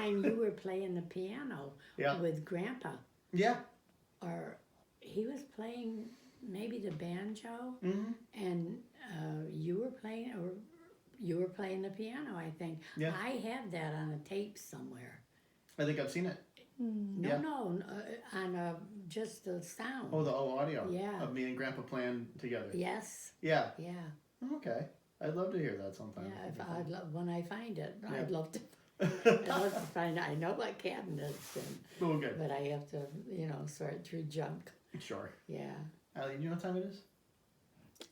time you were playing the piano with Grandpa, Yeah. or he was playing maybe the banjo, and you were playing, or you were playing the piano, I think. Yeah. I have that on a tape somewhere. I think I've seen it. No, on just the sound. Oh, the audio. Yeah. Of me and Grandpa playing together. Yes. Yeah. Yeah. Okay. I'd love to hear that sometime. Yeah. If when I find it, Yeah. I'd love to. I'd love to find it. I know what cabinet it's in, Oh, good. but I have to, sort through junk. Sure. Yeah. Allie, do you know what time it is?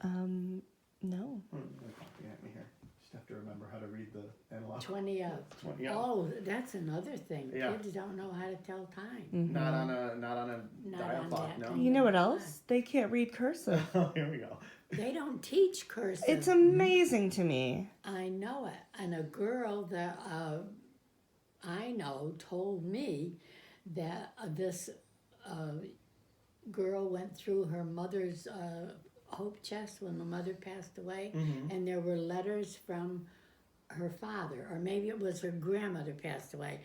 No. You're copying at me here. Just have to remember how to read the analog. 20 of. 20 of. Oh, that's another thing. Yeah. Kids don't know how to tell time. Not on a dial on clock, that. no? You know what else? They can't read cursive. Oh, here we go. They don't teach cursive. It's amazing to me. I know it. And a girl that I know told me that this girl went through her mother's hope chest when the mother passed away, and there were letters from her father, or maybe it was her grandmother passed away.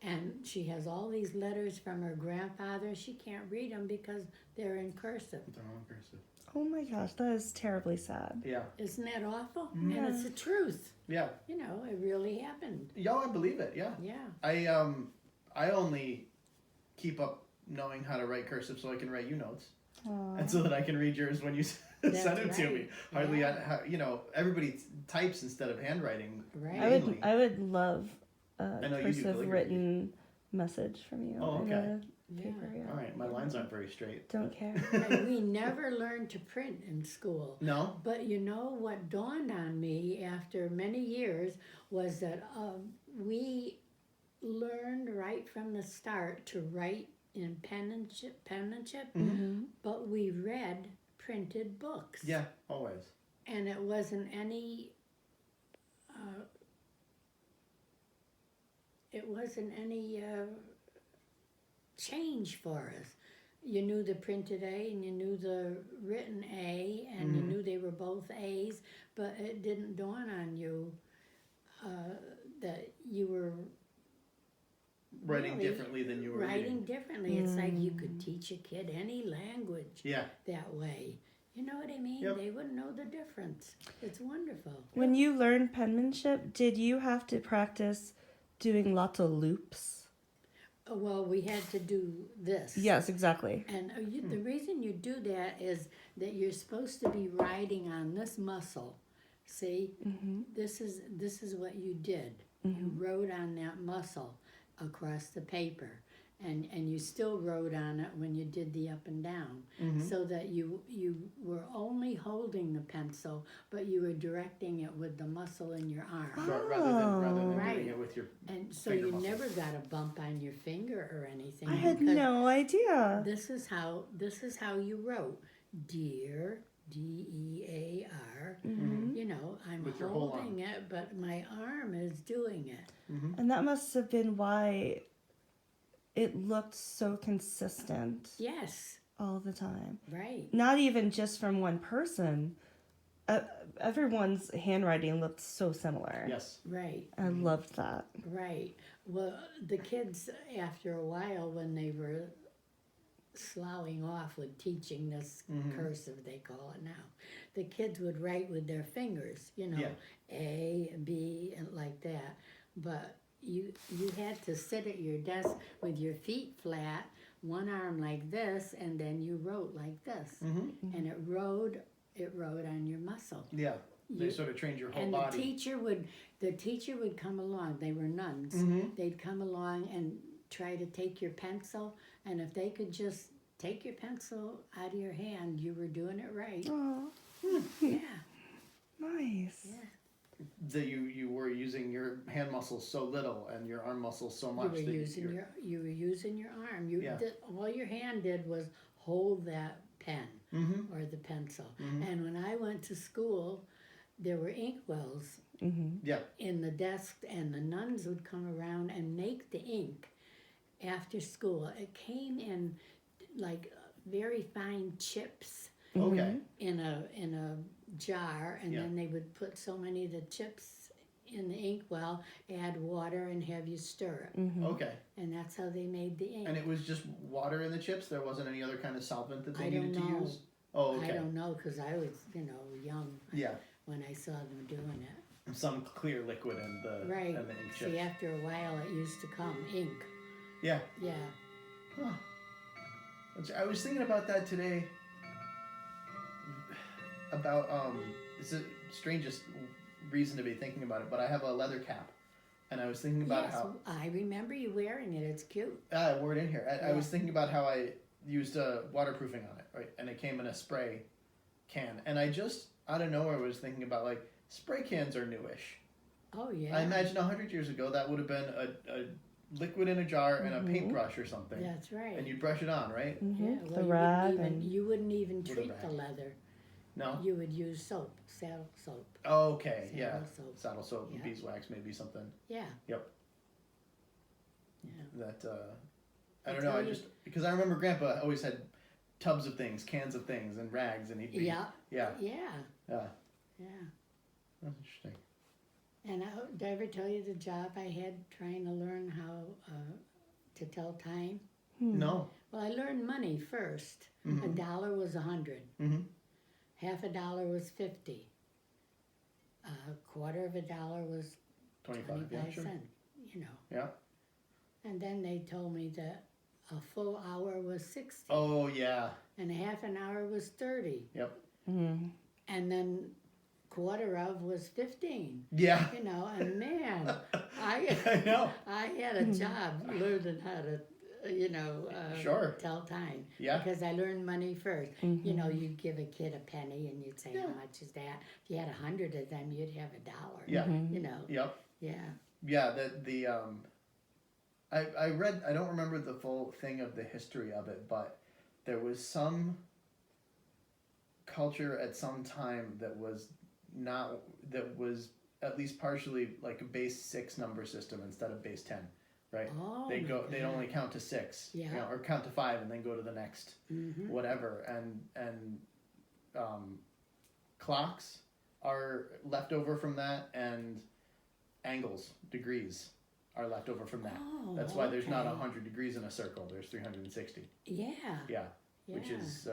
And she has all these letters from her grandfather. She can't read them because they're in cursive. They're all in cursive. Oh my gosh, that is terribly sad. Yeah. Isn't that awful? And it's the truth. Yeah. It really happened. Yo, I believe it. Yeah. Yeah. I only keep up knowing how to write cursive so I can write you notes, Aww. and so that I can read yours when you send them to me. Hardly, Yeah. everybody types instead of handwriting. Right. I would love a I know you do cursive calligraphy. written message from you. Oh, in okay. a paper, yeah. All right, my lines aren't very straight. Don't care. And we never learned to print in school. No. But what dawned on me after many years was that we learned right from the start to write in penmanship, but we read printed books. Yeah, always. And it wasn't any change for us. You knew the printed A and you knew the written A, and you knew they were both A's, but it didn't dawn on you that you were Writing really differently than you were writing reading. differently. It's like you could teach a kid any language Yeah. that way. You know what I mean? Yep. They wouldn't know the difference. It's wonderful. When you learned penmanship, did you have to practice doing lots of loops? Well, we had to do this. Yes, exactly. And the reason you do that is that you're supposed to be riding on this muscle. See, this is what you did. You rode on that muscle across the paper, and you still rode on it when you did the up and down, so that you were only holding the pencil, but you were directing it with the muscle in your arm. But rather than Right. doing it with your And so finger you muscle. never got a bump on your finger or anything. I had because no idea. This is how you wrote, dear, DEAR. I'm With your whole holding it, but my arm is doing it. And that must have been why it looked so consistent Yes, all the time. right. Not even just from one person. Everyone's handwriting looked so similar. Yes. Right, I loved that. right. Well, the kids, after a while, when they were sloughing off with teaching this cursive, they call it now, the kids would write with their fingers, Yeah. A, B, and like that. But you had to sit at your desk with your feet flat, one arm like this, and then you wrote like this. And it rode on your muscle. Yeah. They sort of trained your whole And body. the teacher would come along. They were nuns. They'd come along and try to take your pencil, and if they could just take your pencil out of your hand, you were doing it right. Oh, Yeah, nice. yeah. That you were using your hand muscles so little and your arm muscles so much. You were that using your arm. Yeah. All your hand did was hold that pen or the pencil. And when I went to school, there were inkwells Yeah. in the desk, and the nuns would come around and make the ink after school. It came in like very fine chips Okay. in a jar, and Yeah. then they would put so many of the chips in the ink well, add water and have you stir it. Okay. And that's how they made the ink. And it was just water in the chips? There wasn't any other kind of solvent that they I needed don't to know. use? Oh, okay. I don't know, because I was, young Yeah. when I saw them doing it. Some clear liquid in the Right. in the ink chips. See, after a while, it used to come ink. Yeah. Yeah. Huh. I was thinking about that today. About it's the strangest reason to be thinking about it, but I have a leather cap, and I was thinking about Yes, how I remember you wearing it. It's cute. I wore it in here. I Yeah. was thinking about how I used waterproofing on it, right? And it came in a spray can, and I just out of nowhere was thinking about like spray cans are newish. Oh yeah. I imagine 100 years ago that would have been a liquid in a jar and a paintbrush or something, That's right. and you'd brush it on, right? Yeah, The well, rag and you wouldn't even With a treat the rag. leather. No. You would use soap, saddle soap. Okay. Saddle Yeah. soap. Saddle soap, Yeah. beeswax, maybe something. Yeah. Yep. Yeah. That I I'll don't know. tell I you- just because I remember Grandpa always had tubs of things, cans of things, and rags, and he'd be Yeah. yeah. Yeah. Yeah. Yeah. That's interesting. And did I ever tell you the job I had trying to learn how to tell time? No. Well, I learned money first. Mhm. $1 was 100. Mhm. Half a dollar was 50. A quarter of a dollar was 25. Yeah. 25 Sure. cents. You know. Yeah. And then they told me that a full hour was 60, Oh yeah. and a half an hour was 30, Yep. and then quarter of was 15. Yeah. And man, I know. I had a job learning how to, Sure. tell time. Yeah. Because I learned money first. You'd give a kid a penny and you'd say, Yeah. how much is that? If you had 100 of them, you'd have $1. Yeah. Yeah. Yep. Yeah. I read. I don't remember the full thing of the history of it, but there was some culture at some time that was at least partially like a base 6 number system instead of base 10, right? Oh, They'd my only God. count to 6, Yeah. or count to 5 and then go to the next whatever, and clocks are left over from that, and angles, degrees are left over from that. Oh, That's why there's not okay. 100 degrees in a circle. There's 360. Yeah. Yeah, which Yeah. is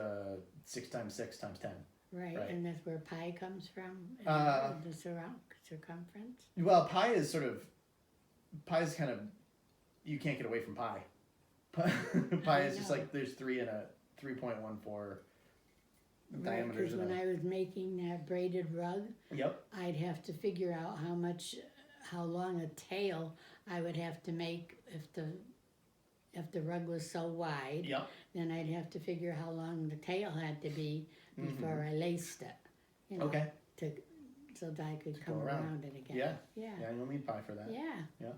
6 times 6 times 10. Right, Right. and that's where pi comes from, the circumference. Well, pi is kind of, you can't get away from pi. Pi is just know. like there's 3 and a 3.14 Right, diameters. because when I was making that braided rug, Yep. I'd have to figure out how long a tail I would have to make if the rug was so wide. Yep. Then I'd have to figure how long the tail had to be before I laced it. Okay. So that I could go come around. around it again. Yeah. Yeah. Yeah, you'll need pi for that. Yeah. Yeah.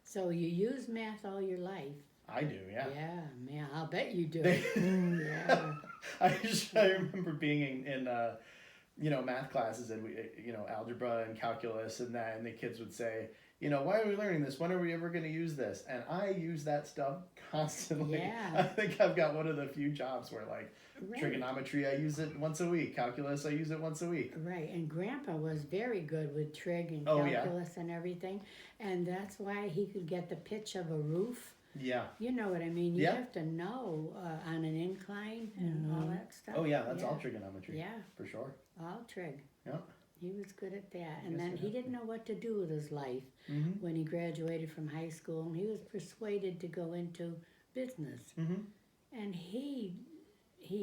So you use math all your life. I do, yeah. Yeah, man, I'll bet you do. They- Yeah. I remember being in math classes, and we algebra and calculus and that, and the kids would say, why are we learning this? When are we ever going to use this? And I use that stuff constantly. Yeah. I think I've got one of the few jobs where like Right. trigonometry, I use it once a week. Calculus, I use it once a week. Right, and Grandpa was very good with trig and Oh, yeah. calculus and everything, and that's why he could get the pitch of a roof. Yeah. You know what I mean? You Yeah. have to know on an incline and all that stuff. Oh yeah, that's Yeah. all trigonometry. Yeah, For sure. all trig. Yeah. He was good at that, Yes, and then I he have didn't know what to do with his life Mm-hmm. when he graduated from high school, and he was persuaded to go into business, Mm-hmm. and he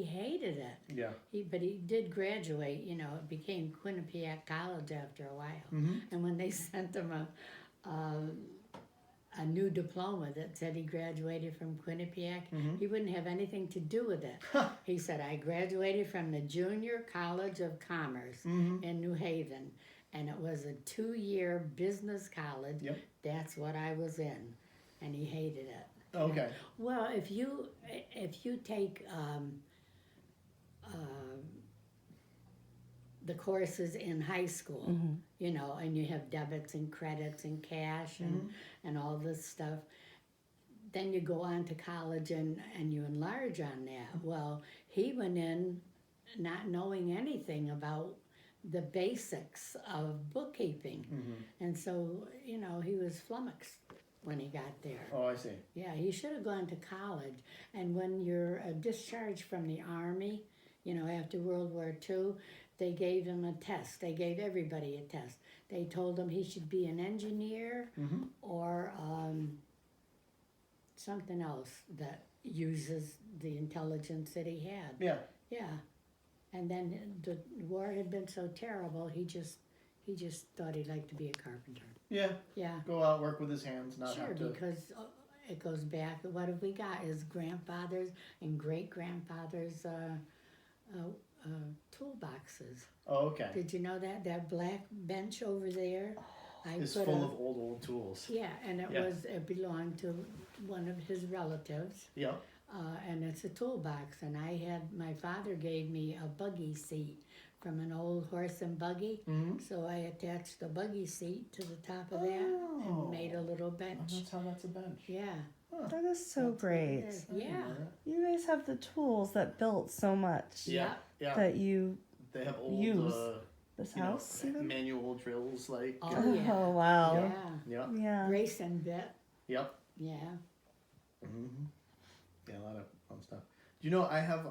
hated it. Yeah. But he did graduate, it became Quinnipiac College after a while. Mm-hmm. And when they sent him a new diploma that said he graduated from Quinnipiac, he wouldn't have anything to do with it. He said, I graduated from the Junior College of Commerce in New Haven, and it was a 2-year business college. Yep. That's what I was in, and he hated it. Okay. Well, if you take the courses in high school, and you have debits and credits and cash and all this stuff, then you go on to college and you enlarge on that. Well, he went in not knowing anything about the basics of bookkeeping. And so, he was flummoxed when he got there. Oh, I see. Yeah, he should have gone to college. And when you're discharged from the Army, after World War II, they gave him a test. They gave everybody a test. They told him he should be an engineer or something else that uses the intelligence that he had. Yeah. Yeah. And then the war had been so terrible, he just thought he'd like to be a carpenter. Yeah. Yeah. Go out, work with his hands, not Sure, have to. because it goes back. What have we got? His grandfathers and great grandfathers' toolboxes. Oh, okay. Did you know that black bench over there? It's full of old tools. Yeah, and it belonged to one of his relatives. Yep. And it's a toolbox. And my father gave me a buggy seat from an old horse and buggy. So I attached the buggy seat to the top of that and made a little bench. That's how that's a bench. Yeah. That is so great. Yeah. You guys have the tools that built so much Yeah. Yeah. that you They have old use this house. even? manual drills like. Oh, yeah. Oh wow. Yeah. Yep. Yeah. Racing bit. Yep. Yeah. Yeah, a lot of fun stuff. Do you know I have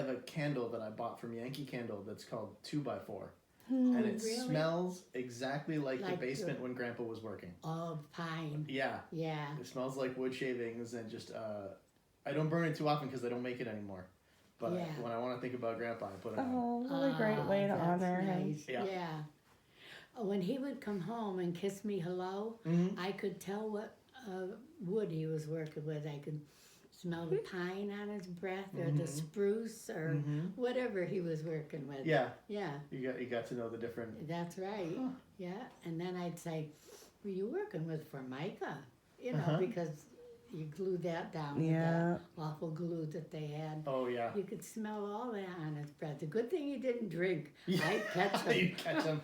a candle that I bought from Yankee Candle that's called 2x4. And it Really? smells exactly like the Like basement when Grandpa was working. Oh, pine. Yeah. Yeah. It smells like wood shavings and just, I don't burn it too often because they don't make it anymore. But Yeah. when I want to think about Grandpa, I put it on. Oh, what a great way to that's honor him. nice. Yeah. Yeah. When he would come home and kiss me hello, I could tell what wood he was working with. I could smell the pine on his breath or the spruce or whatever he was working with. Yeah. Yeah, You got to know the different. that's right. Yeah, and then I'd say, "Were you working with Formica?" Because you glued that down with Yeah. that awful glue that they had. Oh yeah. You could smell all that on his breath. The good thing he didn't drink. I'd catch him. You catch them.